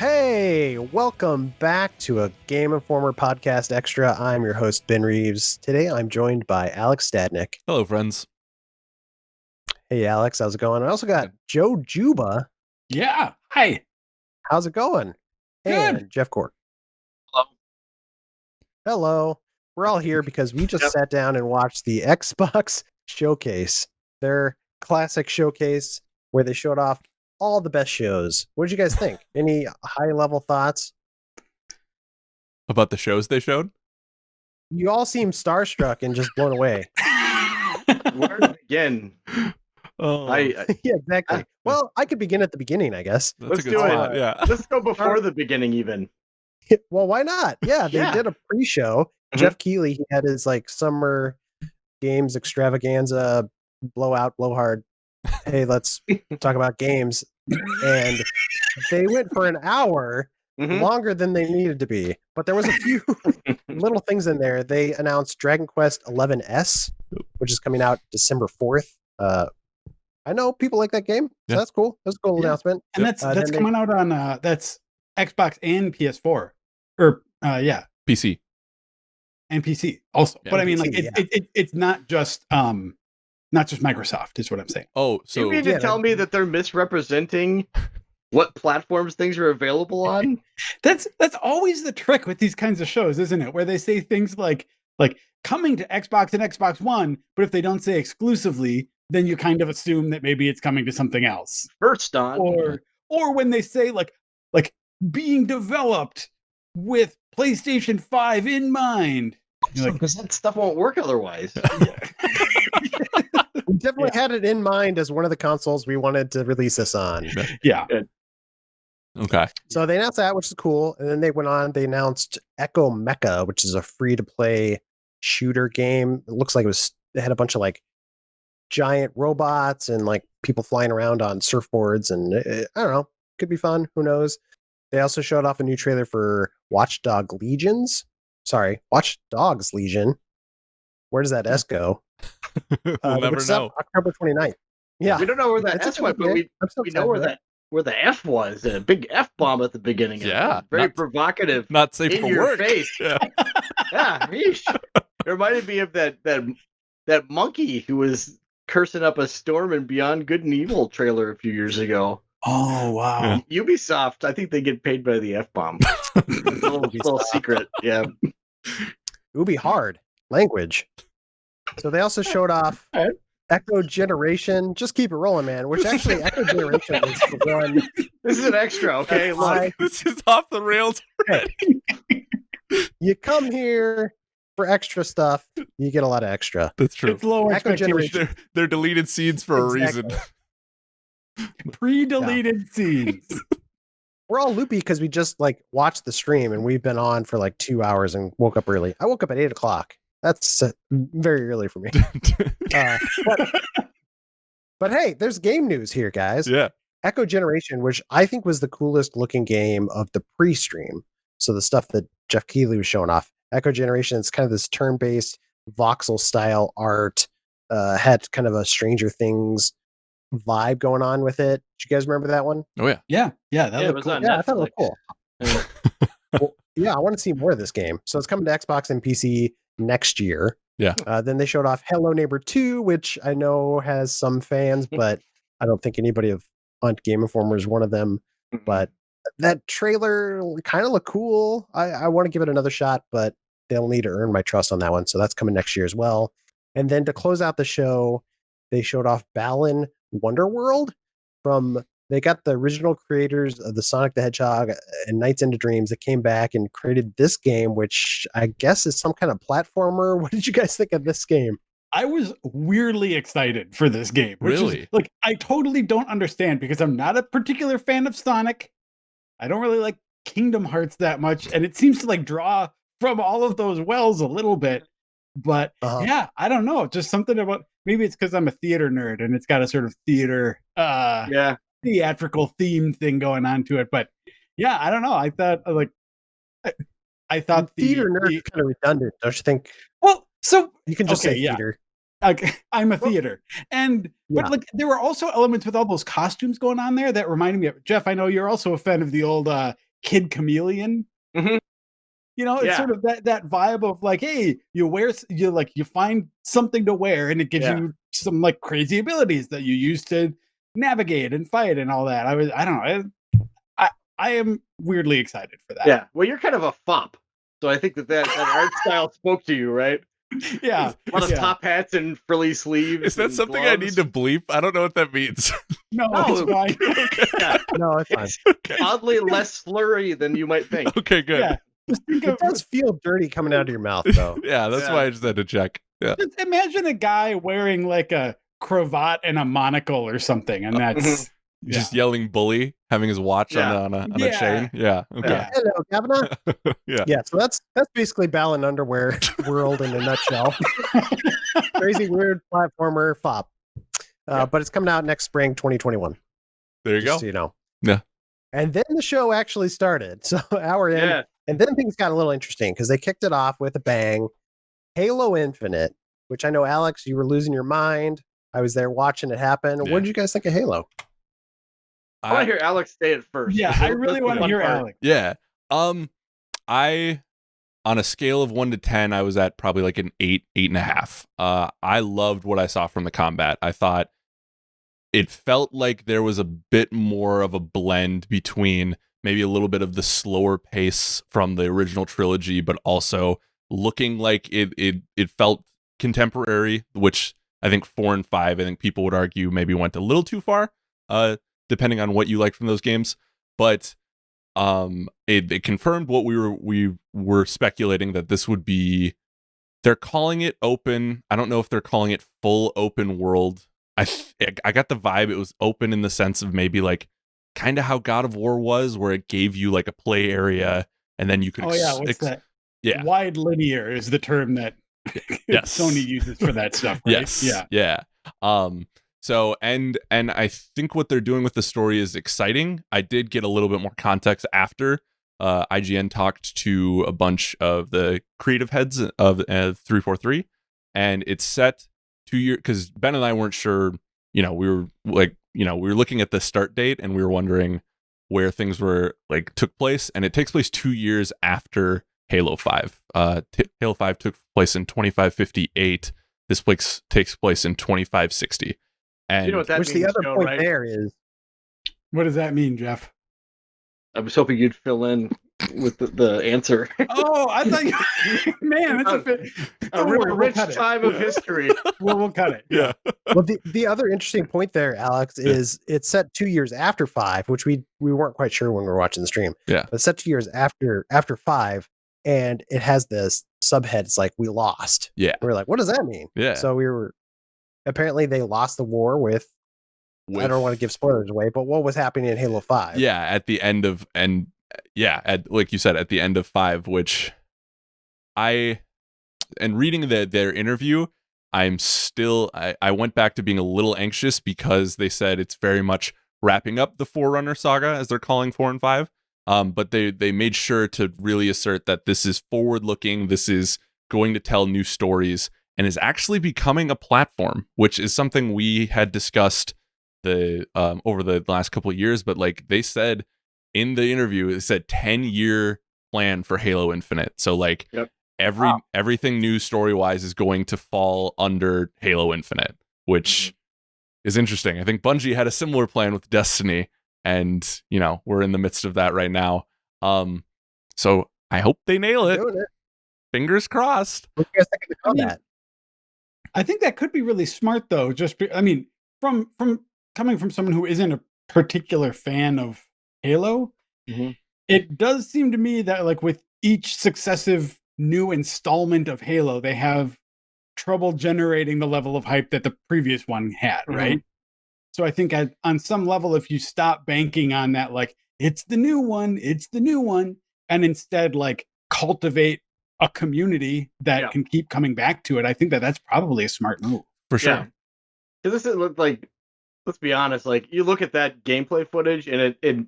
Hey, welcome back to a Game Informer Podcast Extra. I'm your host, Ben Reeves. Today I'm joined by Alex Stadnik. Hello, friends. Hey, Alex, how's it going? I also got Joe Juba. Yeah, hi. How's it going? Good. And Jeff Cork. Hello. Hello. We're all here because we just sat down and watched the Xbox Showcase, their classic showcase where they showed off all the best shows. What did you guys think? Any high-level thoughts? About the shows they showed? You all seem starstruck and just blown away. Where to begin? Oh, Yeah, exactly. Well, I could begin at the beginning, I guess. that's let's a good do it. spot. Yeah. Let's go before the beginning, even. Well, why not? Yeah, they Yeah. did a pre-show. Mhm. Jeff Keighley, he had his like summer games extravaganza, blow hard. Hey, let's talk about games. And they went for an hour, Mhm. longer than they needed to be. But there was a few little things in there. They announced Dragon Quest 11S, which is coming out December 4th. I know people like that game, so Yeah. that's cool. That's a cool Yeah. announcement. And that's then they- coming out on that's Xbox and PS4. Or PC. and PC also. Yeah, but I mean like PC, it's not just Microsoft is what I'm saying. Oh, You so mean to tell me that they're misrepresenting what platforms things are available on? That's always the trick with these kinds of shows, isn't it? Where they say things like coming to Xbox and Xbox One, but if they don't say exclusively, then you kind of assume that maybe it's coming to something else. First on. Or when they say like being developed with PlayStation 5 in mind. You're like, Because that stuff won't work otherwise. We definitely had it in mind as one of the consoles we wanted to release this on. yeah. okay. So they announced that, which is cool. And then they went on, they announced Echo Mecca, which is a free-to-play shooter game. It looks like it had a bunch of like giant robots and like people flying around on surfboards. And I don't know, could be fun. Who knows? They also showed off a new trailer for Watch Dogs Legion. Where does that S go? We'll never which is up know. October 29th. Yeah. We don't know where that It's S a went, good but game. I'm so we know excited where the F was. A big F bomb at the beginning. Yeah, Very not- provocative. Not safe In for your work. face. Yeah. Yeah, yeesh. It reminded me of that monkey who was cursing up a Storm in Beyond Good and Evil trailer a few years ago. Oh wow. Yeah. Ubisoft, I think they get paid by the F bomb. It's a little secret. Yeah. Ubi hard language. So they also showed off Alright. Echo Generation. Just keep it rolling, man. Which actually, Echo Generation is the one. This is an extra, okay? Look. I- This is off the rails. You come here for extra stuff, you get a lot of extra. That's true. It's low Echo expectations. Generation. They're deleted scenes for a Exactly. reason. Pre-deleted scenes. We're all loopy because we just like watched the stream and we've been on for like 2 hours and woke up early. I woke up at 8:00. That's very early for me. But hey, there's game news here, guys. Yeah. Echo Generation, which I think was the coolest looking game of the pre-stream. So the stuff that Jeff Keighley was showing off. Echo Generation is kind of this turn-based voxel style art. Had kind of a Stranger Things vibe going on with it. Do you guys remember that one? Oh yeah. Yeah, that Yeah, it looked was cool. on Yeah, I thought it was Netflix. cool. Well, yeah, I want to see more of this game. So it's coming to Xbox and PC next year. Yeah. Then they showed off Hello Neighbor 2, which I know has some fans, but I don't think anybody on Game Informer is one of them. But that trailer kind of looked cool. I want to give it another shot, but they'll need to earn my trust on that one. So that's coming next year as well. And then to close out the show, they showed off Balan Wonderworld they got the original creators of the Sonic the Hedgehog and Nights into Dreams that came back and created this game, which I guess is some kind of platformer. What did you guys think of this game? I was weirdly excited for this game. Which Really? is, like, I totally don't understand because I'm not a particular fan of Sonic. I don't really like Kingdom Hearts that much, and it seems to like draw from all of those wells a little bit. But yeah, I don't know. Just something about, maybe it's because I'm a theater nerd and it's got a sort of theater Yeah. theatrical theme thing going on to it. But yeah, I don't know. I thought I thought theater nerd is kind of redundant, don't you think? Well, so You can just okay, say yeah. theater. I'm a theater, and Yeah. but like there were also elements with all those costumes going on there that reminded me of Jeff. I know you're also a fan of the old Kid Chameleon. Mhm. You know, it's Yeah. sort of that vibe of like, hey, you find something to wear, and it gives Yeah. you some like crazy abilities that you use to navigate and fight and all that. I don't know. I am weirdly excited for that. Yeah. Well, you're kind of a fop, so I think that art style spoke to you, right? Yeah. A lot of Yeah. top hats and frilly sleeves. Is that and something gloves. I need to bleep? I don't know what that means. No, No. it's fine. Yeah. No, it's fine. Okay. Oddly less slurry than you might think. Okay, good. Yeah. Just think It of does feel dirty coming out of your mouth, though. Yeah, that's Yeah. why I just had to check. Yeah. just imagine a guy wearing like a cravat and a monocle or something, and that's Just yelling bully, having his watch Yeah. on a Yeah. chain. Yeah. Okay. Yeah. Hello, Governor. Yeah. Yeah, so that's basically Balan Underwear world in a nutshell. Crazy, weird platformer fop. But it's coming out next spring, 2021. There you Just go. so you know. Yeah. And then the show actually started. So hour in. Yeah. And then things got a little interesting because they kicked it off with a bang. Halo Infinite, which I know, Alex, you were losing your mind. I was there watching it happen. Yeah. What did you guys think of Halo? I want to hear Alex say it first. Yeah, I really That's the want to fun hear part. Alex. Yeah. I on a scale of 1 to 10, I was at probably like an 8.5. I loved what I saw from the combat. I thought it felt like there was a bit more of a blend between maybe a little bit of the slower pace from the original trilogy, but also looking like it felt contemporary, which I think 4 and 5, I think people would argue maybe went a little too far, depending on what you like from those games. But it confirmed what we were speculating, that this would be. They're calling it open. I don't know if they're calling it full open world. I got the vibe it was open in the sense of maybe like kind of how God of War was, where it gave you like a play area and then you could. What's that? Yeah, Wide linear is the term that Yes. Sony uses for that stuff. Right? Yes. Yeah. Yeah. So and I think what they're doing with the story is exciting. I did get a little bit more context after IGN talked to a bunch of the creative heads of 343, and it's set 2 years, because Ben and I weren't sure. We were looking at the start date and we were wondering where things were like took place, and it takes place 2 years after Halo 5. Halo 5 took place in 2558. This takes place in 2560. And You know what that Which means, the other Joe, point right? there is, What does that mean, Jeff? I was hoping you'd fill in with the answer. Oh, I thought you. Man, it's a fit. A Don't real worry, we'll rich cut it. time of history. We'll cut it. yeah. well, the other interesting point there, Alex, is it's set 2 years after 5, which we weren't quite sure when we were watching the stream. Yeah. But it's set 2 years after 5, and it has this subhead. It's like, we lost. Yeah. We were like, what does that mean? Yeah. So apparently they lost the war with I don't want to give spoilers away, but what was happening in Halo 5? Yeah, at the end of like you said, at the end of 5, which and reading their interview, I'm still I went back to being a little anxious because they said it's very much wrapping up the Forerunner saga, as they're calling 4 and 5. But they made sure to really assert that this is forward looking, this is going to tell new stories, and is actually becoming a platform, which is something we had discussed over the last couple of years. But like they said in the interview, it said 10-year plan for Halo Infinite. So like everything new story wise is going to fall under Halo Infinite, which is interesting. I think Bungie had a similar plan with Destiny, and we're in the midst of that right now. So I hope they nail it. Doing it. Fingers crossed. What do you guys think of the combat? I think that could be really smart, though. From coming from someone who isn't a particular fan of Halo, it does seem to me that like with each successive new installment of Halo, they have trouble generating the level of hype that the previous one had, right? So I think on some level, if you stop banking on that, like it's the new one, and instead like cultivate a community that can keep coming back to it, I think that's probably a smart move. For sure. Yeah. This is like, let's be honest, like you look at that gameplay footage and it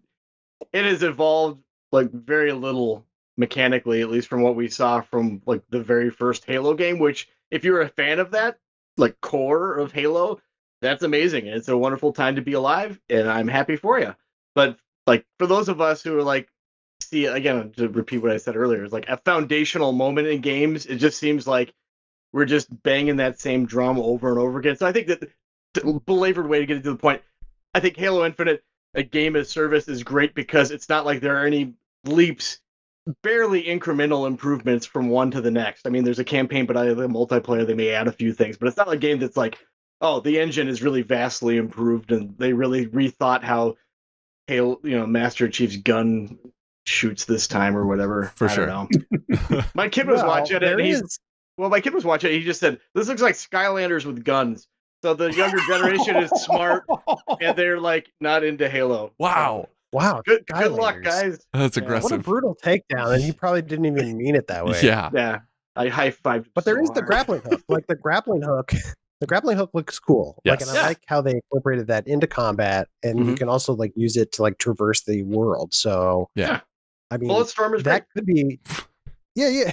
has evolved like very little mechanically, at least from what we saw from like the very first Halo game, which if you're a fan of that, like core of Halo, that's amazing. And it's a wonderful time to be alive, and I'm happy for you. But like for those of us who are like see, again, to repeat what I said earlier, is like a foundational moment in games. It just seems like we're just banging that same drum over and over again. So I think that the belabored way to get it to the point, I think Halo Infinite, a game as service, is great because it's not like there are any leaps, barely incremental improvements from one to the next. I mean, there's a campaign, but the multiplayer, they may add a few things, but it's not a game that's like, oh, the engine is really vastly improved and they really rethought how Halo, Master Chief's gun shoots this time or whatever. For I sure. don't know. My kid was watching it, and my kid was watching it. He just said, "This looks like Skylanders with guns." So the younger generation is smart, and they're like not into Halo. Wow. Wow. Good luck, guys. That's Yeah. aggressive. What a brutal takedown, and he probably didn't even mean it that way. Yeah. Yeah, I high fived. But there is the grappling hook. Like the grappling hook. The grappling hook looks cool. Yes. Like, and I like how they incorporated that into combat, and you can also like use it to like traverse the world. So Yeah. I mean, Bulletstorm is that great. could be. Yeah.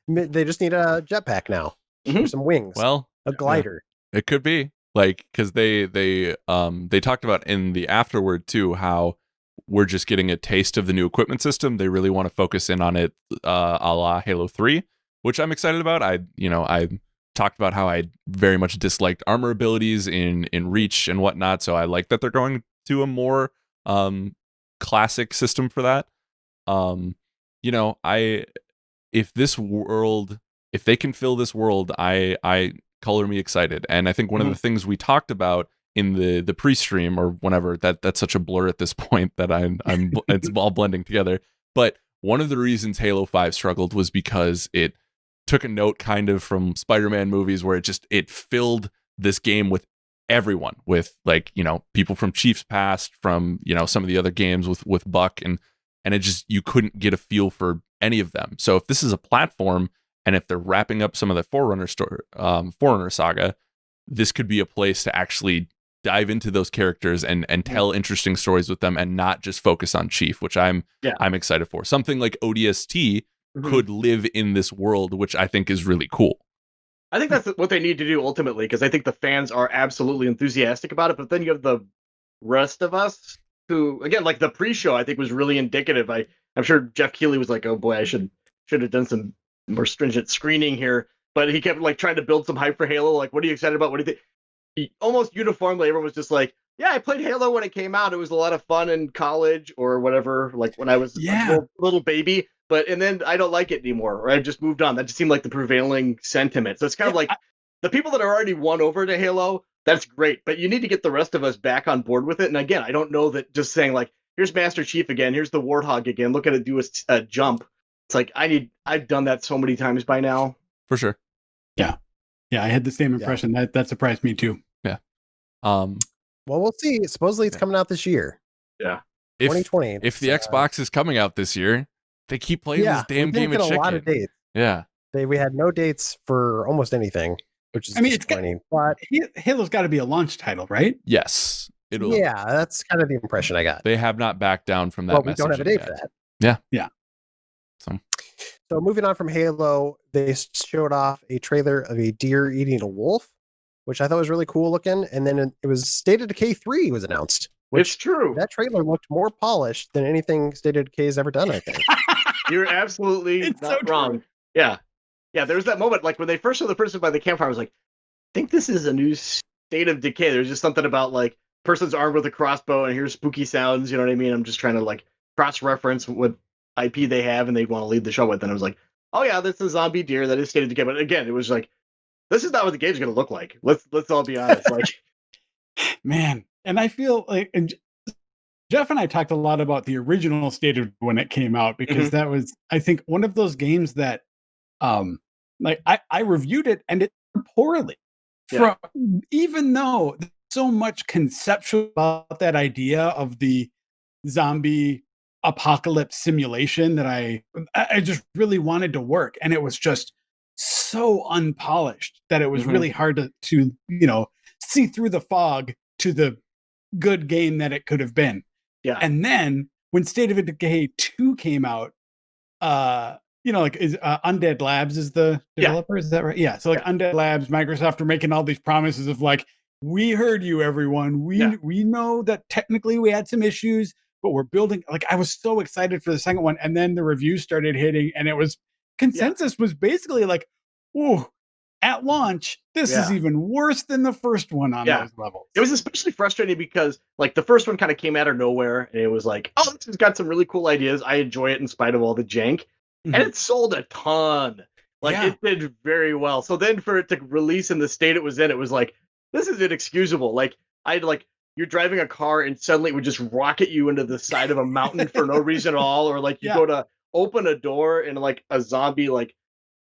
They just need a jetpack now, or some wings, Well, a glider. it could be like because they talked about in the afterward too how we're just getting a taste of the new equipment system. They really want to focus in on it, a la Halo 3, which I'm excited about. I talked about how I very much disliked armor abilities in Reach and whatnot, so I like that they're going to a more classic system for that. If they can fill this world, I color me excited. And I think one of the things we talked about in the pre-stream or whenever, that's such a blur at this point that I'm it's all blending together. But one of the reasons Halo 5 struggled was because it took a note kind of from Spider-Man movies where it filled this game with everyone, with like, people from Chief's Past, from, some of the other games with Buck, and it just, you couldn't get a feel for any of them. So if this is a platform, and if they're wrapping up some of the Forerunner saga, this could be a place to actually dive into those characters and tell interesting stories with them, and not just focus on Chief, which I'm excited for. Something like ODST could live in this world, which I think is really cool. I think that's what they need to do ultimately, because I think the fans are absolutely enthusiastic about it. But then you have the rest of us who, again, like the pre-show, I think was really indicative. I'm sure Jeff Keighley was like, "Oh boy, I should have done some more stringent screening here." But he kept like trying to build some hype for Halo. Like, what are you excited about? What do you think? Almost uniformly, everyone was just like, "Yeah, I played Halo when it came out. It was a lot of fun in college or whatever. Like when I was a little baby." And then I don't like it anymore, or I just moved on. That just seemed like the prevailing sentiment. So it's kind of like the people that are already won over to Halo, that's great, but you need to get the rest of us back on board with it. And again, I don't know that just saying like, here's Master Chief again, here's the Warthog again, look at it do a jump. It's like, I've done that so many times by now. For sure. Yeah, I had the same impression. That surprised me too. Yeah. Well, we'll see. Supposedly it's coming out this year. Yeah. 2020. If the Xbox is coming out this year, they keep playing this damn game of chicken. A lot of dates. Yeah. We had no dates for almost anything, which is disappointing. But Halo's got to be a launch title, right? Yes. Yeah, that's kind of the impression I got. They have not backed down from that message. We don't have a date for that. Yeah. So moving on from Halo, they showed off a trailer of a deer eating a wolf, which I thought was really cool looking. And then it was State of Decay 3 was announced. It's true. That trailer looked more polished than anything State of Decay has ever done, I think. You're absolutely not wrong. Yeah. Yeah, there was that moment, like when they first saw the person by the campfire, I was like, I think this is a new State of Decay. There's just something about like person's armed with a crossbow and here's spooky sounds, you know what I mean? I'm just trying to like cross-reference what IP they have and they want to lead the show with. And I was like, oh yeah, this is zombie deer. That is State of Decay. But again, it was like, this is not what the game's going to look like. Let's all be honest. Like, man. And I feel like, and Jeff and I talked a lot about the original State of when it came out, because that was, I think, one of those games that, like I reviewed it and it poorly. From even though there's so much conceptual about that idea of the zombie apocalypse simulation that I just really wanted to work, and it was just so unpolished that it was really hard to see through the fog to the good game that it could have been. Yeah. And then when State of Decay 2 came out, Undead Labs is the developer, is that right? Yeah. So Undead Labs, Microsoft are making all these promises of like, we heard you, everyone. We know that technically we had some issues, but we're building. Like, I was so excited for the second one, and then the reviews started hitting, and it was consensus was basically like, "Ooh, at launch, this is even worse than the first one on those levels." It was especially frustrating because like the first one kind of came out of nowhere, and it was like, oh, this has got some really cool ideas. I enjoy it in spite of all the jank, and it sold a ton. Like it did very well. So then for it to release in the state it was in, it was like, this is inexcusable. Like you're driving a car and suddenly it would just rocket you into the side of a mountain for no reason at all, or like you go to open a door and like a zombie like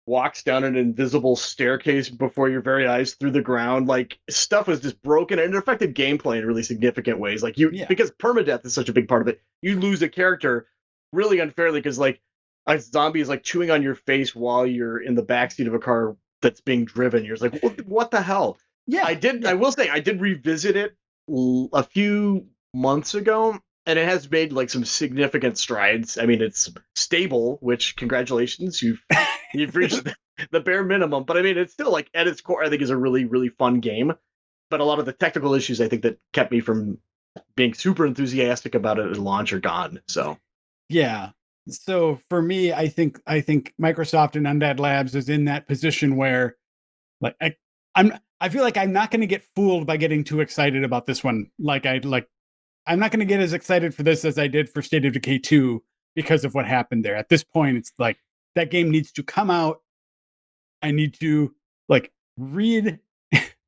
walks down an invisible staircase before your very eyes through the ground. Like stuff was just broken, and it affected gameplay in really significant ways. Like because permadeath is such a big part of it, you lose a character really unfairly because like a zombie is like chewing on your face while you're in the backseat of a car that's being driven. You're just like, what the hell? I will say I did revisit it a few months ago, and it has made like some significant strides. I mean, it's stable, which congratulations, you've reached the bare minimum. But I mean, it's still like at its core, I think is a really, really fun game. But a lot of the technical issues I think that kept me from being super enthusiastic about it at launch are gone. So so for me, I think Microsoft and Undead Labs is in that position where like I feel like I'm not going to get fooled by getting too excited about this one. I'm not going to get as excited for this as I did for State of Decay 2 because of what happened there. At this point, it's like that game needs to come out. I need to like read,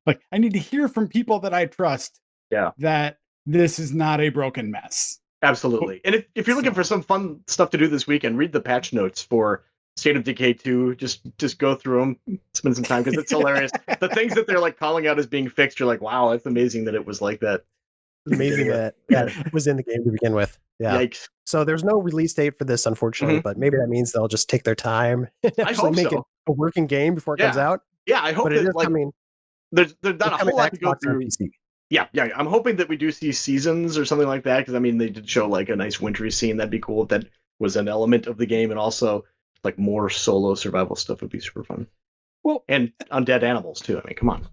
like I need to hear from people that I trust that this is not a broken mess. Absolutely. And if you're looking for some fun stuff to do this weekend, read the patch notes for State of Decay 2. Just go through them, spend some time because it's hilarious. The things that they're like calling out as being fixed, you're like, wow, it's amazing that it was like that. Amazing that it was in the game to begin with. Yeah. Yikes. So there's no release date for this, unfortunately, but maybe that means they'll just take their time and actually make it a working game before it comes out. Yeah, I hope but that it is like coming. There's not a whole lot to go through. PC. Yeah. I'm hoping that we do see seasons or something like that because I mean they did show like a nice wintry scene. That'd be cool if that was an element of the game, and also like more solo survival stuff would be super fun. Well, and undead animals too. I mean, come on.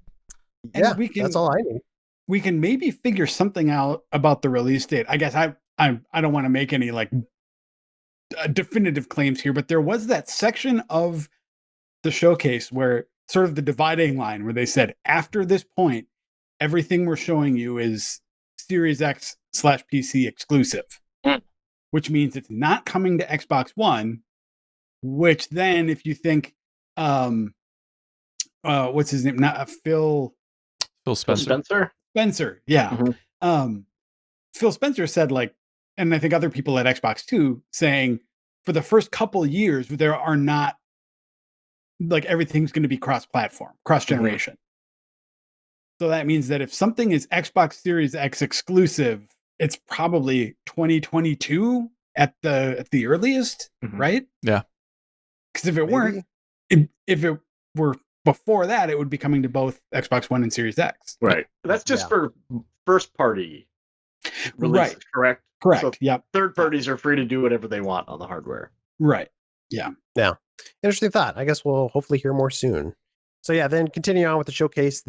Yeah, that's all I need. We can maybe figure something out about the release date. I guess I don't want to make any like definitive claims here, but there was that section of the showcase where sort of the dividing line where they said after this point, everything we're showing you is Series X / PC exclusive, which means it's not coming to Xbox One. Which then, if you think, what's his name? Not Phil Spencer. Spencer, yeah. Phil Spencer said like, and I think other people at Xbox too, saying for the first couple years there are not like everything's going to be cross-platform, cross-generation. So that means that if something is Xbox Series X exclusive, it's probably 2022 at the earliest, right? Yeah. Because if it weren't, if it were before that, it would be coming to both Xbox One and Series X. Right. That's just for first party releases, correct? Correct. So yep. Third parties are free to do whatever they want on the hardware. Right. Yeah. Yeah. Interesting thought. I guess we'll hopefully hear more soon. So yeah, then continuing on with the showcase,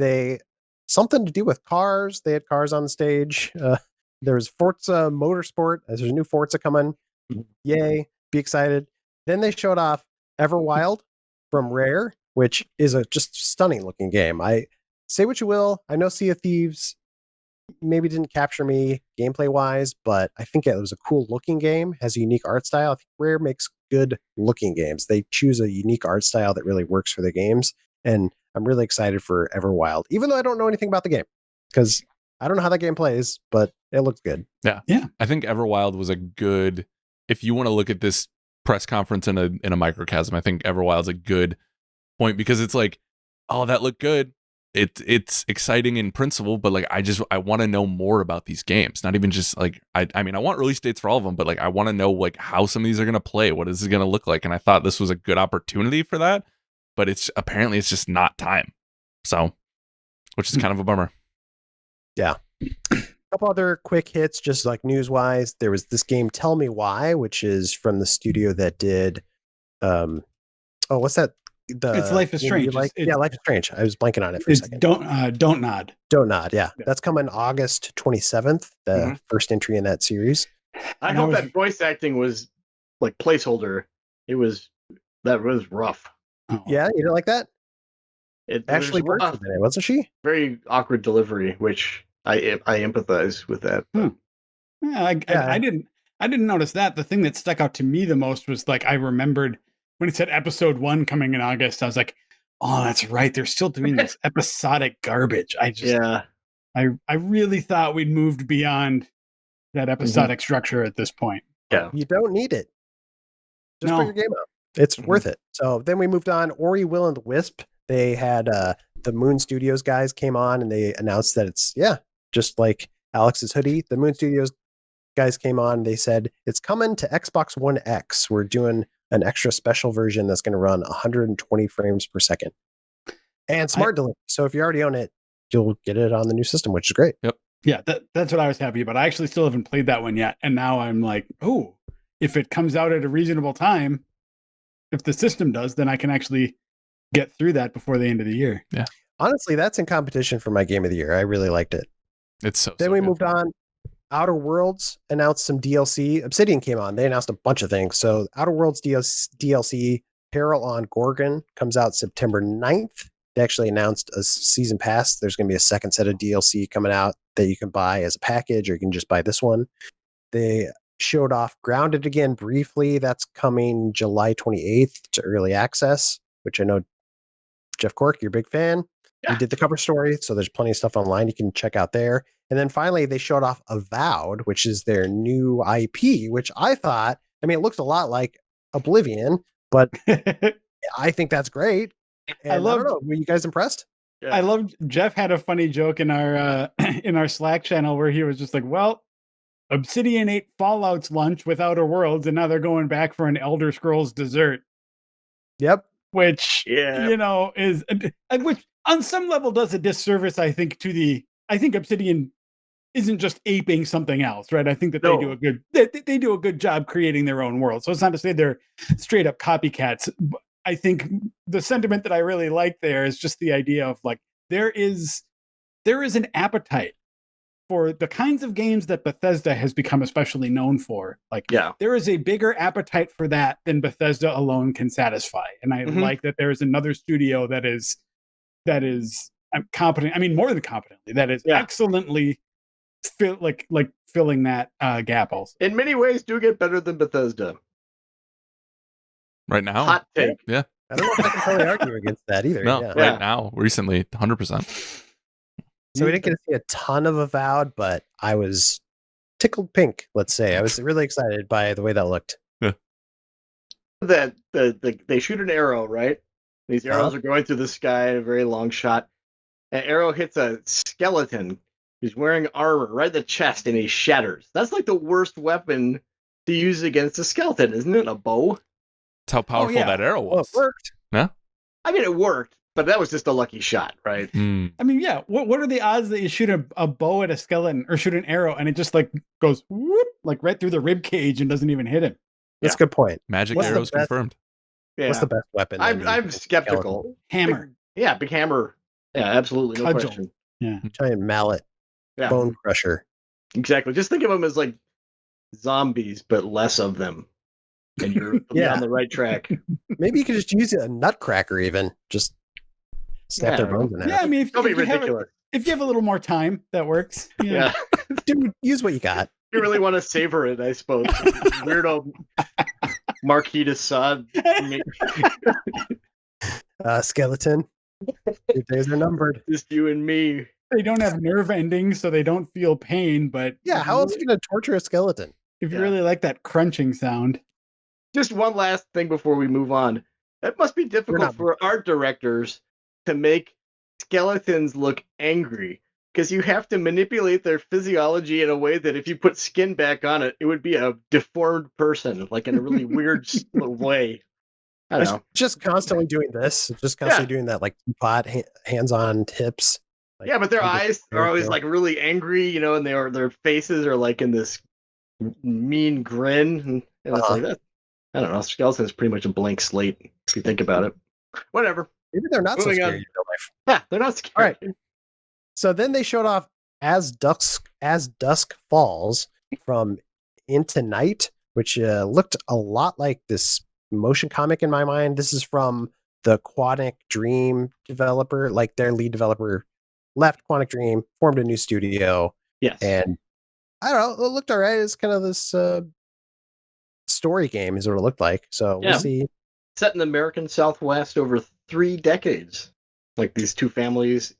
something to do with cars. They had cars on the stage. There was Forza Motorsport. There's a new Forza coming. Yay. Be excited. Then they showed off Everwild from Rare, which is a just stunning looking game. I say what you will. I know Sea of Thieves maybe didn't capture me gameplay wise, but I think it was a cool looking game, has a unique art style. I think Rare makes good looking games. They choose a unique art style that really works for their games. And I'm really excited for Everwild, even though I don't know anything about the game, because I don't know how that game plays, but it looks good. Yeah. I think Everwild was a good, if you want to look at this press conference in a microcosm, I think Everwild's a good point, because it's like, oh, that looked good. It's exciting in principle, but like I want to know more about these games. Not even just like I mean I want release dates for all of them, but like I want to know like how some of these are gonna play. What is it gonna look like? And I thought this was a good opportunity for that, but it's just not time. So, which is kind of a bummer. Yeah. A couple other quick hits, just like news wise. There was this game, Tell Me Why, which is from the studio that did what's that? It's Life is Strange. Life is Strange. I was blanking on it for a second. Don't Nod. Don't Nod. Yeah, that's coming August 27th. The first entry in that series. I And hope that voice acting was like placeholder. That was rough. Oh. Yeah, you didn't like that? There's Ashley Burch rough, was in it, wasn't she? very awkward delivery, which I empathize with that. But. Yeah, I didn't notice that. The thing that stuck out to me the most was like I remembered when it said episode 1 coming in August. I was like, oh, that's right. They're still doing this episodic garbage. I really thought we'd moved beyond that episodic structure at this point. Yeah. You don't need it. Just No. put your game out. It's worth it. So then we moved on. Ori, Will, and the Wisp. They had the Moon Studios guys came on and they announced that it's, just like Alex's hoodie. The Moon Studios guys came on. They said it's coming to Xbox One X. We're doing an extra special version that's going to run 120 frames per second and smart delivery. So if you already own it, you'll get it on the new system, which is great. Yep. Yeah, that's what I was happy about. I actually still haven't played that one yet. And now I'm like, oh, if it comes out at a reasonable time, if the system does, then I can actually get through that before the end of the year. Yeah. Honestly, that's in competition for my game of the year. I really liked it. It's so Then we good. moved on. Outer Worlds announced some DLC. Obsidian came on. They announced a bunch of things. So Outer Worlds DLC, Peril on Gorgon, comes out September 9th. They actually announced a season pass. There's going to be a second set of DLC coming out that you can buy as a package, or you can just buy this one. They showed off Grounded again briefly. That's coming July 28th to early access, which I know, Jeff Cork, you're a big fan. Yeah. You did the cover story, so there's plenty of stuff online you can check out there. And then finally, they showed off Avowed, which is their new IP, which I thought, I mean, it looks a lot like Oblivion, but I think that's great. And I don't know, were you guys impressed? Yeah. I loved Jeff had a funny joke in our in our Slack channel where he was just like, well, Obsidian ate Fallout's lunch with Outer Worlds, and now they're going back for an Elder Scrolls dessert. Yep. Which, you know, is which on some level does a disservice, I think, I think Obsidian isn't just aping something else, right? I think that they do a good job creating their own world. So it's not to say they're straight up copycats. I think the sentiment that I really like there is just the idea of like there is an appetite for the kinds of games that Bethesda has become especially known for. Like, there is a bigger appetite for that than Bethesda alone can satisfy. And I like that there is another studio that is competent. I mean, more than competently, that is excellently filling that gap. Also, in many ways, do get better than Bethesda. Right now? Hot take. Yeah. I don't know if I can totally argue against that either. No, right now, recently, 100%. So we didn't get to see a ton of Avowed, but I was tickled pink, let's say. I was really excited by the way that looked. Yeah. They shoot an arrow, right? These arrows are going through the sky, a very long shot. An arrow hits a skeleton who's wearing armor right in the chest, and he shatters. That's like the worst weapon to use against a skeleton, isn't it? A bow? That's how powerful that arrow was. Well, it worked. Yeah. I mean, it worked, but that was just a lucky shot, right? I mean, yeah. What are the odds that you shoot a bow at a skeleton or shoot an arrow and it just like goes whoop, like right through the rib cage and doesn't even hit him? That's a good point. Magic What's the arrows best- confirmed. Yeah. What's the best weapon? I'm skeptical. Hammer. Big hammer. Yeah, absolutely, no Cudgel. question. Yeah. Giant mallet. Yeah, Bone crusher. exactly. Just think of them as like zombies, but less of them, and you're on the right track. Maybe you could just use a nutcracker even. Just snap their bones in half. Yeah, I mean, if That'll be you have ridiculous. if you have a little more time, that works. Yeah. Dude, use what you got. You really want to savor it, I suppose. Weirdo Marquis de Sade. Skeleton. Your days are numbered. Just you and me. They don't have nerve endings, so they don't feel pain. But Yeah, how else are you going to torture a skeleton? if you really like that crunching sound, Just one last thing before we move on. That must be difficult for art directors to make skeletons look angry, because you have to manipulate their physiology in a way that if you put skin back on it, it would be a deformed person, like in a really weird way. I don't know. Just constantly doing this. Just constantly doing that, like teapot, hands on tips. Like, Yeah, but their eyes are always like really angry, you know, and their faces are like in this mean grin, and it's like that. I don't know. Skeleton's pretty much a blank slate if you think about it. Whatever. Maybe they're not so Moving on. scary in real life. Yeah, they're not scary. All right. So then they showed off As Dusk Falls from Into Night, which looked a lot like this motion comic in my mind. This is from the Quantic Dream developer, like their lead developer left Quantic Dream, formed a new studio, Yes. and I don't know, it looked all right. It's kind of this story game is what it looked like. So Yeah. we'll see. Set in the American Southwest over 3 decades. Like these two families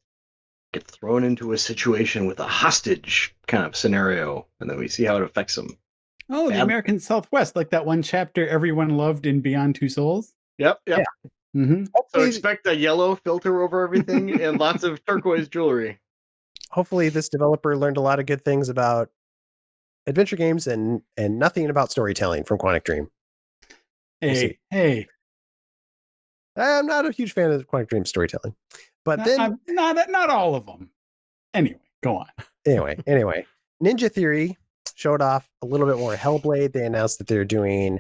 get thrown into a situation with a hostage kind of scenario, and then we see how it affects them. Oh, the Bad- American Southwest, like that one chapter everyone loved in Beyond Two Souls. Yep. Yeah. Mm-hmm. So Hopefully, expect a yellow filter over everything and lots of turquoise jewelry. hopefully this developer learned a lot of good things about adventure games and nothing about storytelling from Quantic Dream. We'll see. Hey, I'm not a huge fan of Quantic Dream storytelling, but then I'm not all of them. Anyway, go on. anyway, Ninja Theory showed off a little bit more Hellblade. They announced that they're doing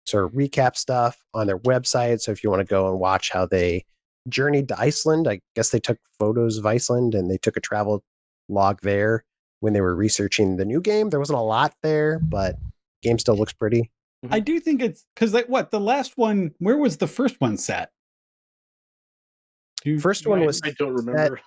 sort of recap stuff on their website. So if you want to go and watch how they journeyed to Iceland, I guess they took photos of Iceland and they took a travel log there when they were researching the new game. There wasn't a lot there, but the game still looks pretty. I do think it's because like what the last one, where was the first one set? First one was I don't remember.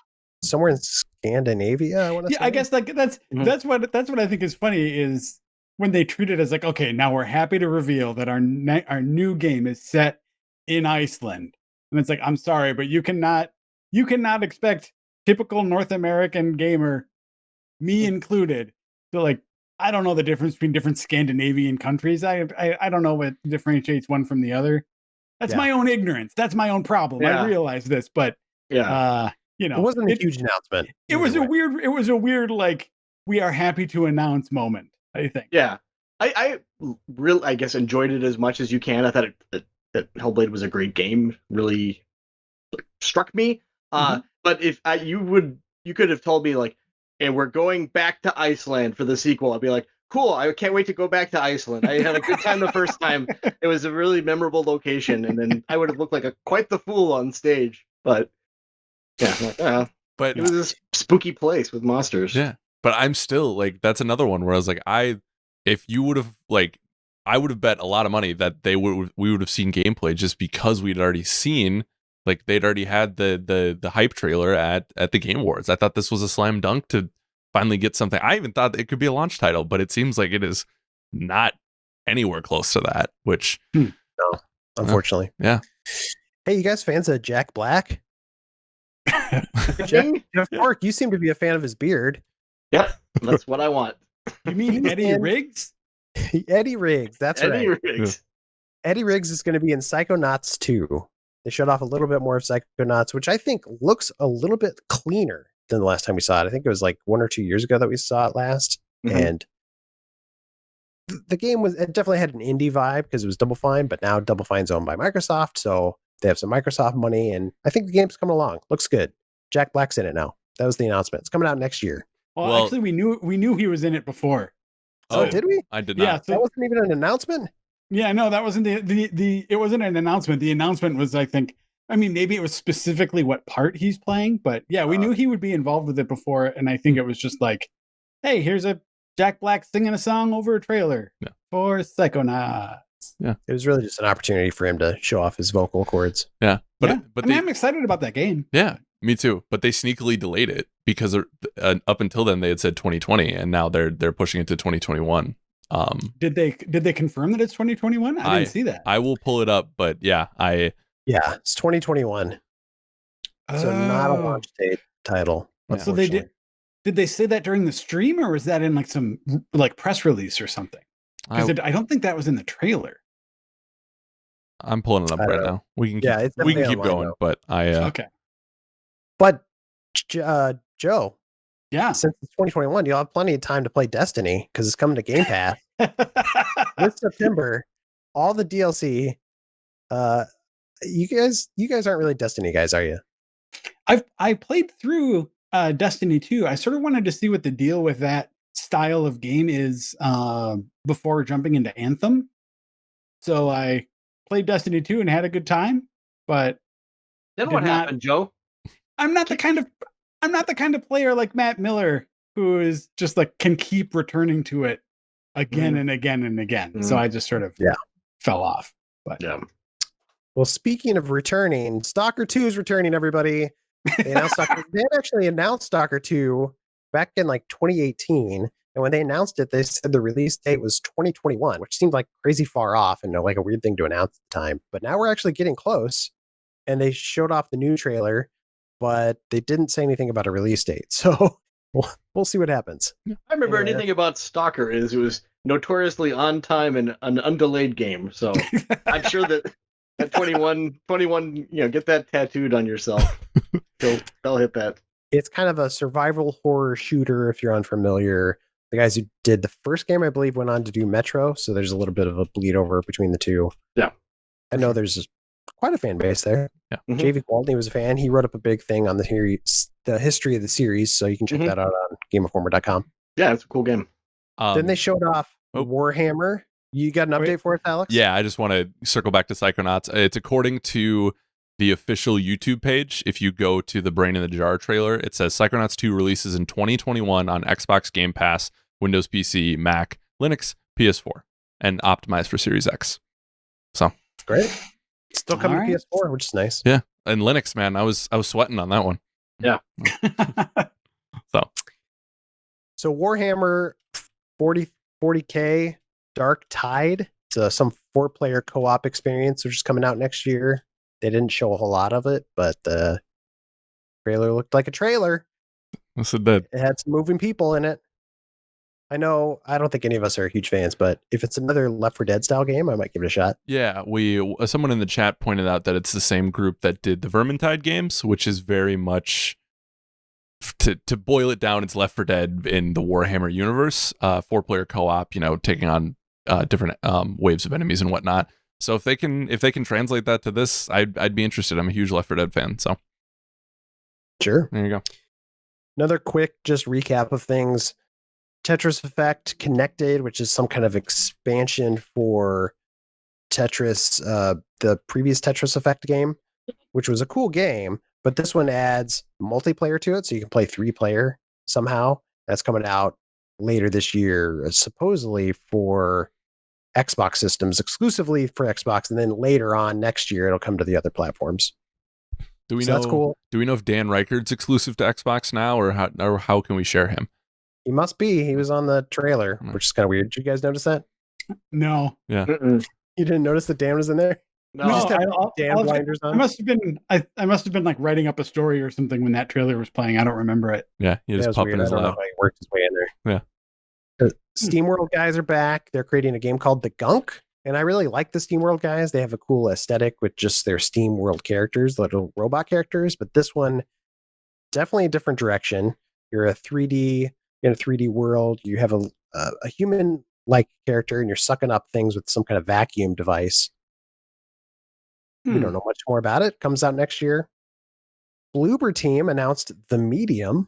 somewhere in Scandinavia, I want to Yeah, say. I guess like that's Mhm. that's what I think is funny is when they treat it as like, okay, now we're happy to reveal that our new game is set in Iceland, and it's like, I'm sorry, but you cannot expect typical North American gamer, me included, to like, I don't know the difference between different Scandinavian countries. I don't know what differentiates one from the other. That's Yeah. my own ignorance. That's my own problem. I Yeah. realize this, but Yeah. you know, It wasn't a huge announcement. it was either a way. weird like we are happy to announce moment, I think. Yeah. I really, I guess, enjoyed it as much as you can. I thought that Hellblade was a great game. Really struck me. But if you could have told me like, and we're going back to Iceland for the sequel, I'd be like, cool. I can't wait to go back to Iceland. I had a good time the first time. It was a really memorable location, and then I would have looked like quite the fool on stage. But yeah, I'm like, But it was this spooky place with monsters. yeah, but I'm still like, that's another one where I was like, if you would have like, I would have bet a lot of money that we would have seen gameplay just because we'd already seen, like they'd already had the hype trailer at the Game Awards. I thought this was a slam dunk to finally get something. I even thought it could be a launch title, but it seems like it is not anywhere close to that, which No, unfortunately. yeah. Hey, you guys fans of Jack Black? Jeff, Jeff Cork, you seem to be a fan of his beard. Yep, that's what I want. You mean Eddie And- Riggs? Eddie Riggs, that's Eddie right. Riggs. Eddie Riggs is going to be in Psychonauts 2. They showed off a little bit more of Psychonauts, which I think looks a little bit cleaner than the last time we saw it. I think it was like 1 or 2 years ago that we saw it last. Mhm. And the game it definitely had an indie vibe because it was Double Fine, but now Double Fine's owned by Microsoft, so they have some Microsoft money, and I think the game's coming along. Looks good. Jack Black's in it now. That was the announcement. It's coming out next year. Well, actually, we knew he was in it before. Oh, So- did we? I did Yeah, not. That wasn't even an announcement? Yeah, no, that wasn't the it wasn't an announcement. The announcement was, I think, I mean, maybe it was specifically what part he's playing, but yeah, we knew he would be involved with it before, and I think it was just like, hey, here's a Jack Black singing a song over a trailer Yeah. for Psychonauts. It was really just an opportunity for him to show off his vocal cords. Yeah, but Yeah. but I mean, they, I'm excited about that game. yeah, me too. But they sneakily delayed it because up until then they had said 2020, and now they're pushing it to 2021. Did they confirm that it's 2021? I didn't see that. I will pull it up, but yeah, Yeah, it's 2021. So not a Oh. launch date title. Yeah. So they unfortunately. did they say that during the stream, or was that in like some like press release or something? Because I don't think that was in the trailer. I'm pulling it up I don't right know. now. We can Yeah, it's we can definitely keep online, going, though. but Okay. But Joe, Yeah. since it's 2021, you'll have plenty of time to play Destiny because it's coming to Game Pass this September. All the DLC. You guys aren't really Destiny guys, are you? I played through Destiny 2. I sort of wanted to see what the deal with that style of game is before jumping into Anthem. So I played Destiny 2 and had a good time, but Then Did what not- happened, Joe? I'm not the kind of player like Matt Miller who is just like can keep returning to it again and again and again. So I just sort of fell off. But well, speaking of returning, Stalker 2 is returning, everybody. They announced they had actually announced Stalker 2 back in like 2018. And when they announced it, they said the release date was 2021, which seemed like crazy far off and like a weird thing to announce at the time. But now we're actually getting close. And they showed off the new trailer, but they didn't say anything about a release date. So we'll see what happens. I remember anything about Stalker is it was notoriously on time and an undelayed game. So I'm sure that at 21, get that tattooed on yourself. They'll hit that. It's kind of a survival horror shooter, if you're unfamiliar. The guys who did the first game, I believe, went on to do Metro, so there's a little bit of a bleed over between the two. Yeah. I know there's quite a fan base there. Yeah. JV Quality was a fan. He wrote up a big thing on the history of the series, so you can check that out on GameInformer.com. Yeah, it's a cool game. Then they showed off Warhammer. You got an update for us, Alex? Yeah, I just want to circle back to Psychonauts. It's according to the official YouTube page. If you go to the Brain in the Jar trailer, it says Psychonauts 2 releases in 2021 on Xbox Game Pass, Windows PC, Mac, Linux, PS4, and optimized for Series X. So great. Still coming to PS4, which is nice. Yeah, and Linux, man, I was sweating on that one. Yeah. So Warhammer 40K Dark Tide. It's some 4-player co-op experience, which is coming out next year. They didn't show a whole lot of it, but the trailer looked like a trailer. Yes, it did. It had some moving people in it. I know, I don't think any of us are huge fans, but if it's another Left 4 Dead style game, I might give it a shot. Yeah, someone in the chat pointed out that it's the same group that did the Vermintide games, which is very much, to boil it down, it's Left 4 Dead in the Warhammer universe, 4-player co-op, taking on different waves of enemies and whatnot. So if they can translate that to this, I'd be interested. I'm a huge Left 4 Dead fan, so sure. There you go. Another quick just recap of things. Tetris Effect Connected, which is some kind of expansion for Tetris, the previous Tetris Effect game, which was a cool game, but this one adds multiplayer to it, so you can play 3-player somehow. That's coming out later this year, supposedly for Xbox systems, exclusively for Xbox, and then later on next year it'll come to the other platforms. Do we know? That's cool. Do we know if Dan Reichard's exclusive to Xbox now, or how can we share him? He must be. He was on the trailer, which is kind of weird. Did you guys notice that? No. Yeah. You didn't notice that Dan was in there? No, just have Dan blinders on. I must have been like writing up a story or something when that trailer was playing. I don't remember it. Yeah, he just popped in his lap. I don't know how he worked his way in there. Yeah. The SteamWorld guys are back. They're creating a game called The Gunk, and I really like the SteamWorld guys. They have a cool aesthetic with just their SteamWorld characters, little robot characters, but this one definitely a different direction. You're in a 3D world. You have a human-like character, and you're sucking up things with some kind of vacuum device. We don't know much more about it. Comes out next year. Bloober Team announced The Medium.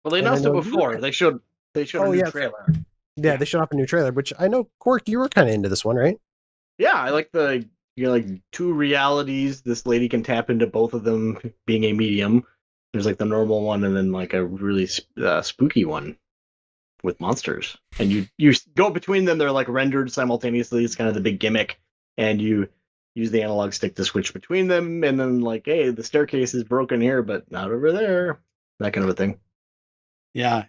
Well, they announced it before. They showed a new trailer. Yeah, they showed off a new trailer, which I know, Cork, you were kind of into this one, right? Yeah, I like like 2 realities. This lady can tap into both of them, being a medium. There's like the normal one, and then like a really spooky one with monsters. And you go between them. They're like rendered simultaneously. It's kind of the big gimmick, and you use the analog stick to switch between them. And then like, hey, the staircase is broken here, but not over there. That kind of a thing. Yeah,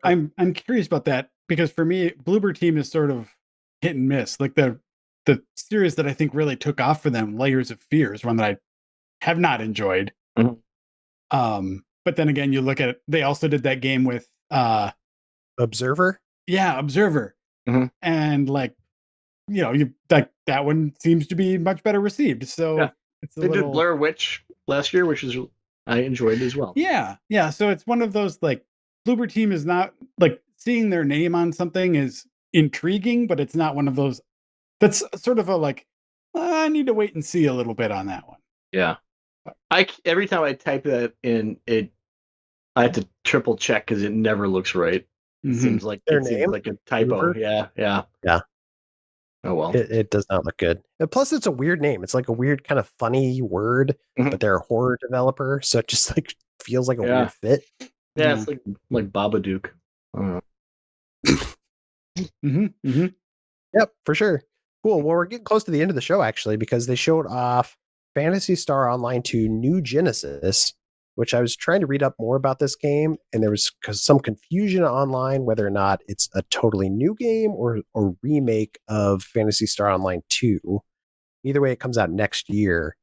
I'm curious about that, because for me, Bloober Team is sort of hit and miss. Like the series that I think really took off for them, Layers of Fear, is one that I have not enjoyed. Mm-hmm. But then again, you look at it, they also did that game with Observer. Yeah, Observer, and like, that one seems to be much better received. So they did Blair Witch last year, which is I enjoyed as well. Yeah. So it's one of those, like, Bloober Team is not like, seeing their name on something is intriguing, but it's not one of those that's sort of a like, I need to wait and see a little bit on that one. Yeah. Every time I type that in, I have to triple check because it never looks right. It seems like seems like a typo. Bloober? Yeah. Oh well. It does not look good. And plus, it's a weird name. It's like a weird kind of funny word, but they're a horror developer, so it just like feels like a weird fit. Yeah, it's like Babadook. I don't know. Yep, for sure. Cool. Well, we're getting close to the end of the show, actually, because they showed off Phantasy Star Online 2 New Genesis, which I was trying to read up more about this game, and there was some confusion online whether or not it's a totally new game or a remake of Phantasy Star Online 2. Either way, it comes out next year.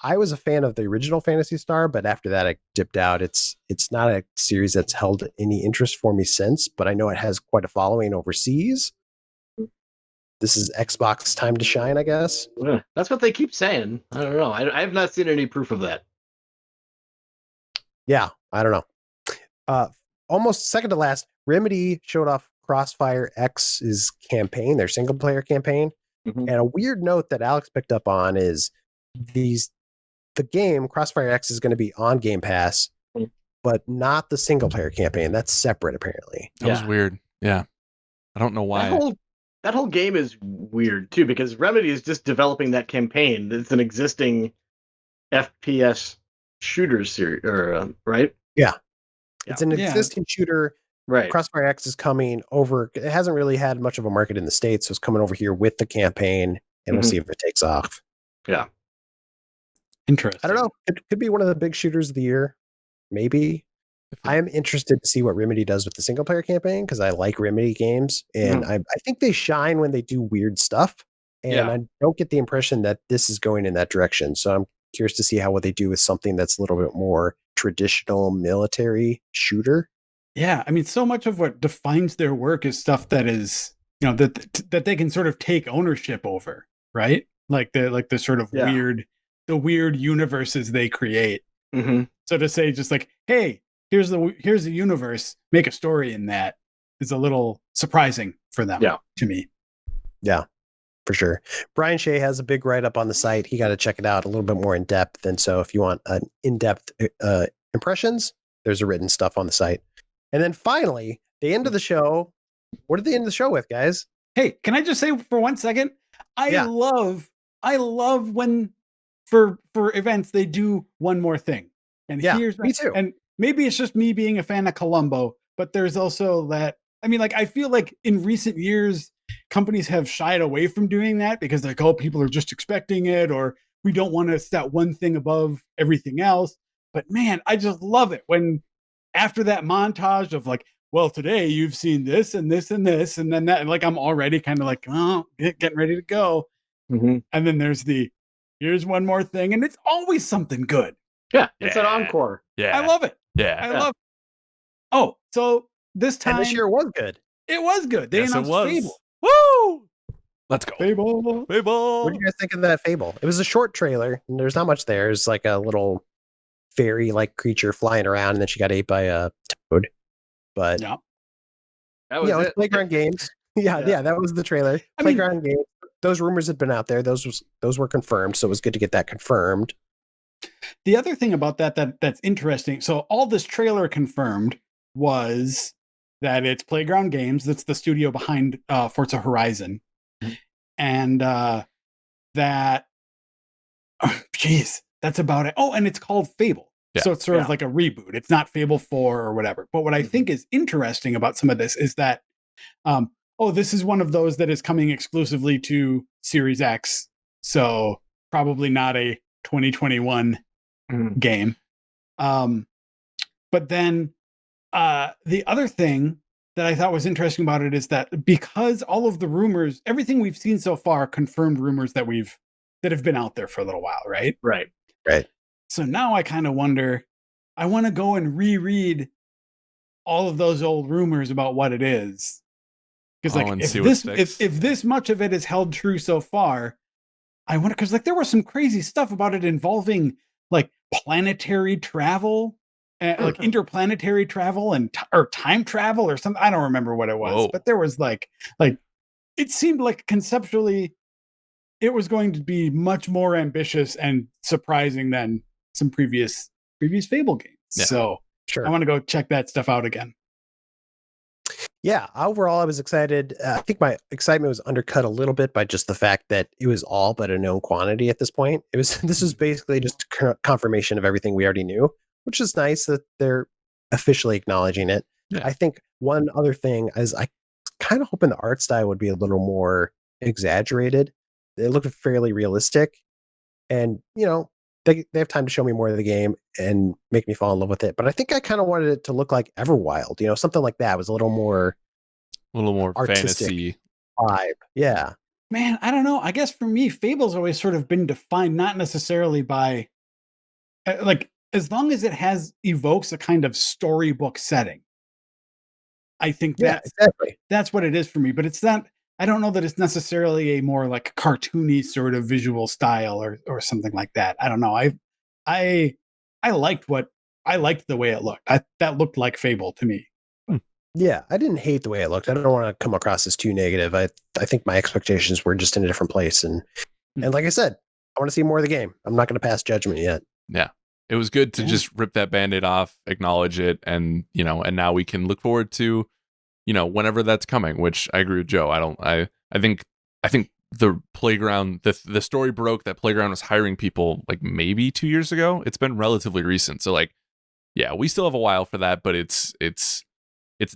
I was a fan of the original Phantasy Star, but after that, I dipped out. It's not a series that's held any interest for me since, but I know it has quite a following overseas. This is Xbox time to shine, I guess. That's what they keep saying. I don't know. I have not seen any proof of that. Yeah, I don't know. Almost second to last, Remedy showed off Crossfire X's campaign, their single player campaign. And a weird note that Alex picked up on is the game Crossfire X is going to be on Game Pass, but not the single player campaign. That's separate, apparently. That was weird. Yeah. I don't know why. That whole game is weird too, because Remedy is just developing that campaign. It's an existing FPS shooter series, right? Yeah. It's an existing shooter. Right. Crossfire X is coming over. It hasn't really had much of a market in the States, so it's coming over here with the campaign, and we'll see if it takes off. Yeah. Interesting. I don't know. It could be one of the big shooters of the year. Maybe. I am interested to see what Remedy does with the single player campaign because I like Remedy games, and I think they shine when they do weird stuff. And I don't get the impression that this is going in that direction. So I'm curious to see what they do with something that's a little bit more traditional military shooter. Yeah, I mean, so much of what defines their work is stuff that is, that they can sort of take ownership over, right? Like the sort of weird universes they create. So to say just like, hey, here's the universe, make a story in that is a little surprising for them to me. Yeah, for sure. Brian Shea has a big write-up on the site. He got to check it out a little bit more in depth. And so if you want an in-depth impressions, there's a written stuff on the site. And then finally, the end of the show. What did they end the show with, guys? Hey, can I just say for 1 second? I love when for events they do one more thing. And here's me too. And maybe it's just me being a fan of Columbo, but there's also that. I mean, like I feel like in recent years, companies have shied away from doing that because like, oh, people are just expecting it, or we don't want to set one thing above everything else. But man, I just love it when after that montage of like, well, today you've seen this and this and this, and then that, and like I'm already kind of like, oh, getting ready to go. And then there's here's one more thing, and it's always something good. Yeah, it's an encore. Yeah, I love it. I love it. Oh, so this time, and this year was good. It was good. They announced Fable. Woo! Let's go. Fable. What do you guys think of that Fable? It was a short trailer, and there's not much there. It's like a little fairy-like creature flying around, and then she got ate by a toad. But it's Playground Games. That was the trailer. Playground Games. Those rumors had been out there. Those were confirmed, so it was good to get that confirmed. The other thing about that's interesting. So all this trailer confirmed was that it's Playground Games. That's the studio behind Forza Horizon, and that. That's about it. Oh, and it's called Fable. Yeah. So it's sort of like a reboot. It's not Fable 4 or whatever. But what I think is interesting about some of this is that, this is one of those that is coming exclusively to Series X. So probably not a 2021 game. But then the other thing that I thought was interesting about it is that because all of the rumors, everything we've seen so far confirmed rumors that have been out there for a little while, right? Right. So now I kind of wonder, I want to go and reread all of those old rumors about what it is. Because if this much of it is held true so far, I wonder, because like there was some crazy stuff about it involving like planetary travel, like interplanetary travel or time travel or something. I don't remember what it was, but there was like it seemed like conceptually it was going to be much more ambitious and surprising than some previous Fable games. Yeah. So I want to go check that stuff out again. Yeah, overall I was excited. I think my excitement was undercut a little bit by just the fact that it was all but a known quantity at this point. This was basically just confirmation of everything we already knew, which is nice that they're officially acknowledging it. Yeah. I think one other thing is I kind of hoping the art style would be a little more exaggerated. It looked fairly realistic, and they have time to show me more of the game and make me fall in love with it. But I think I kind of wanted it to look like Everwild, something like that. It was a little more artistic fantasy vibe. Yeah. Man, I don't know. I guess for me, Fable's always sort of been defined not necessarily by as long as it evokes a kind of storybook setting. I think that's what it is for me. But it's not. I don't know that it's necessarily a more like cartoony sort of visual style or something like that. I don't know. I liked the way it looked. That looked like Fable to me. Yeah, I didn't hate the way it looked. I don't want to come across as too negative. I think my expectations were just in a different place. And like I said, I want to see more of the game. I'm not going to pass judgment yet. Yeah. It was good to just rip that Band-Aid off, acknowledge it, and and now we can look forward to, whenever that's coming, which I agree with Joe. I think the Playground, the story broke that Playground was hiring people like maybe 2 years ago. It's been relatively recent. So like, yeah, we still have a while for that, but it's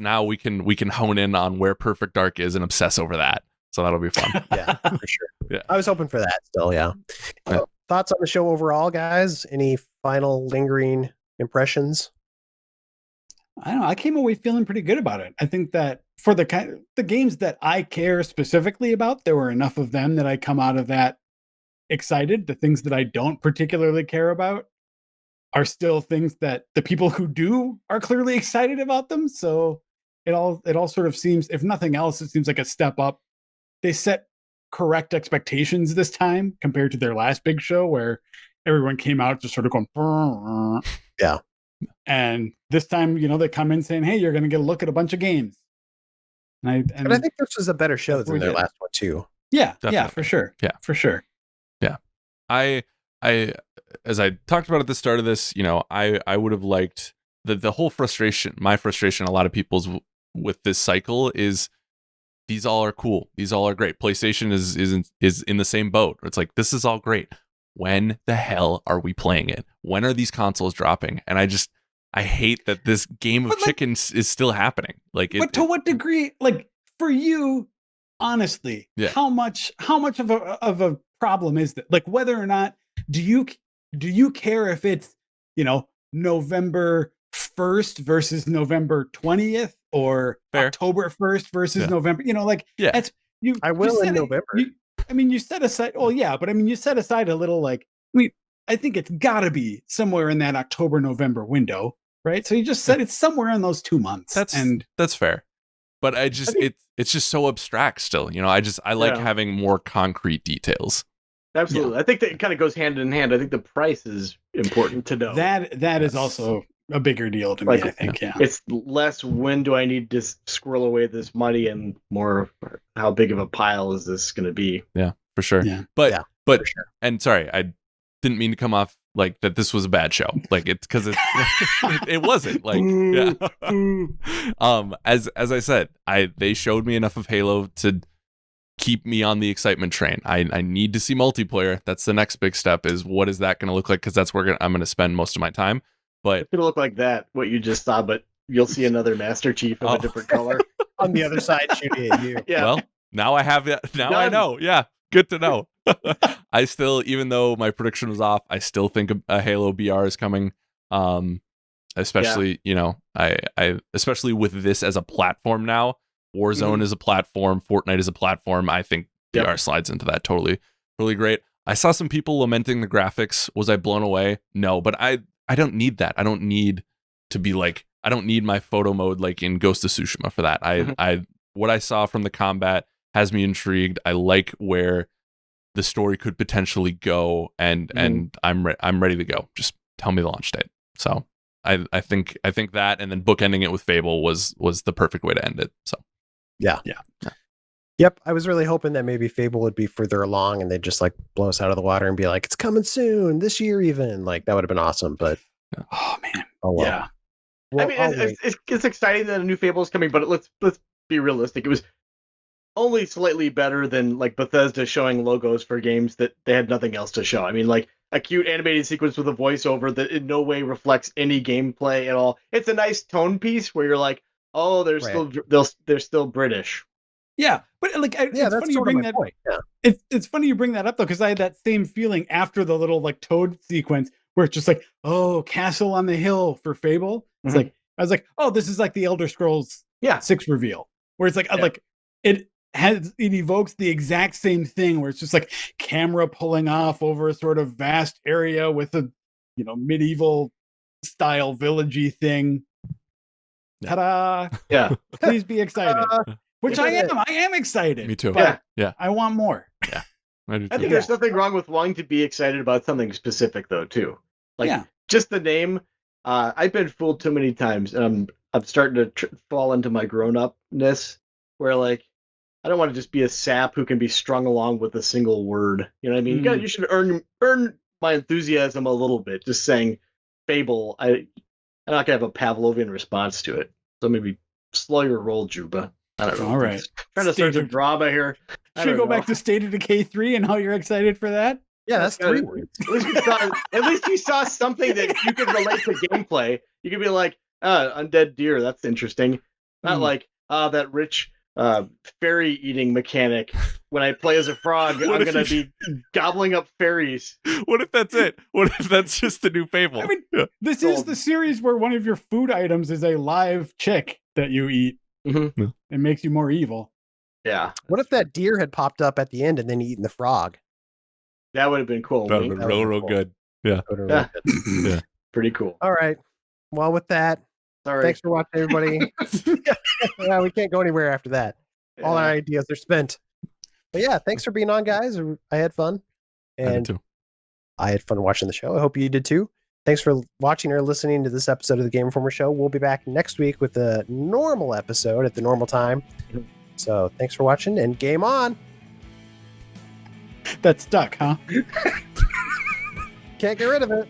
now we can hone in on where Perfect Dark is and obsess over that. So that'll be fun. Yeah, for sure. Yeah. I was hoping for that still, yeah. Thoughts on the show overall, guys? Any final lingering impressions? I don't know. I came away feeling pretty good about it. I think that for the games that I care specifically about, there were enough of them that I come out of that excited. The things that I don't particularly care about are still things that the people who do are clearly excited about them. So it all sort of seems, if nothing else, it seems like a step up. They set correct expectations this time compared to their last big show where everyone came out just sort of going, yeah. And this time, they come in saying, "Hey, you're going to get a look at a bunch of games." And I think this was a better show than their last one too. Yeah, definitely. Yeah, for sure. Yeah, for sure. Yeah, I as I talked about at the start of this, I would have liked the whole frustration. My frustration, a lot of people's with this cycle is these all are cool. These all are great. PlayStation is in the same boat. It's like, this is all great. When the hell are we playing it? When are these consoles dropping? And I hate that this game of chickens is still happening. But to what degree, like for you, honestly, how much of a problem is that? Like whether or not do you care if it's, November 1st versus November 20th or Fair. October 1st versus November, that's you. I will in November. You set aside, you set aside a little I think it's gotta be somewhere in that October, November window, right? So you just said it's somewhere in those 2 months. That's fair. But it's just so abstract still. I like having more concrete details. Absolutely. Yeah. I think that it kind of goes hand in hand. I think the price is important to know. That is also a bigger deal to me, I think. Yeah. It's less when do I need to squirrel away this money and more how big of a pile is this going to be? Yeah, for sure. Yeah. But for sure. And sorry, I didn't mean to come off like that this was a bad show. Like it's because it wasn't. Like as I said, they showed me enough of Halo to keep me on the excitement train. I need to see multiplayer. That's the next big step. Is what is that going to look like? Because that's where I'm going to spend most of my time. But it's going to look like that, what you just saw, but you'll see another Master Chief of a different color on the other side shooting at you. Yeah. Well, now I have it. Now I know. Yeah, good to know. I still, even though my prediction was off, I still think a Halo BR is coming. Especially, I especially with this as a platform now. Warzone is a platform. Fortnite is a platform. I think BR slides into that totally great. I saw some people lamenting the graphics. Was I blown away? No, but I don't need that. I don't need to be like, I don't need my photo mode like in Ghost of Tsushima for that. What I saw from the combat has me intrigued. I like where the story could potentially go, and I'm ready to go. Just tell me the launch date. So I think that, and then bookending it with Fable was the perfect way to end it. So yeah. Yep, I was really hoping that maybe Fable would be further along and they'd just like blow us out of the water and be like, it's coming soon, this year even. Like that would have been awesome, but oh man. Oh well. Yeah. Well, I mean, it's exciting that a new Fable is coming, but let's be realistic. It was only slightly better than like Bethesda showing logos for games that they had nothing else to show. I mean, like a cute animated sequence with a voiceover that in no way reflects any gameplay at all. It's a nice tone piece where you're like, oh, they're still British. Yeah, but like, Yeah, it's that's funny you sort of bring my that. point. Yeah. It's funny you bring that up though, because I had that same feeling after the little like Toad sequence where it's just like, oh, Castle on the Hill for Fable. It's Mhm. like I was like, oh, this is like the Elder Scrolls Yeah. 6 reveal, where it's like Yeah. like it evokes the exact same thing where it's just like camera pulling off over a sort of vast area with a medieval style villagey thing. Yeah. Ta-da! Yeah. Please be excited. Which I Look at am. I am excited. Me too. But Yeah. I want more. I do I too. think there's nothing wrong with wanting to be excited about something specific, though, too. Like, Yeah. just the name. I've been fooled too many times, and I'm starting to fall into my grown-upness, where like I don't want to just be a sap who can be strung along with a single word. You know what I mean? You should earn my enthusiasm a little bit. Just saying, Fable. I'm not gonna have a Pavlovian response to it. So maybe slow your roll, Juba. I don't know. All right. Trying to State start some of- drama here. Should we go back to State of Decay 3 and how you're excited for that? Yeah, that's 3 words. At least we saw something that you could relate to gameplay. You could be like, undead deer, that's interesting. Not like, that rich fairy eating mechanic. When I play as a frog, I'm gonna be gobbling up fairies. What if that's it? What if that's just the new Fable? I mean, Yeah. this is the series where one of your food items is a live chick that you eat. Mhm. It makes you more evil. Yeah, What if that deer had popped up at the end and then eaten the frog? that would have been cool. That would have Wink. been real cool. good. Yeah. That would've Yeah. been good. Yeah. Pretty cool. All right. Well, with that, Sorry. thanks for watching, everybody. Yeah, we can't go anywhere after that. All our ideas are spent. But yeah, thanks for being on, guys. I had fun. I did And too. I had fun watching the show. I hope you did too. Thanks for watching or listening to this episode of the Game Informer Show. We'll be back next week with a normal episode at the normal time. So thanks for watching and game on. That's stuck, huh? Can't get rid of it.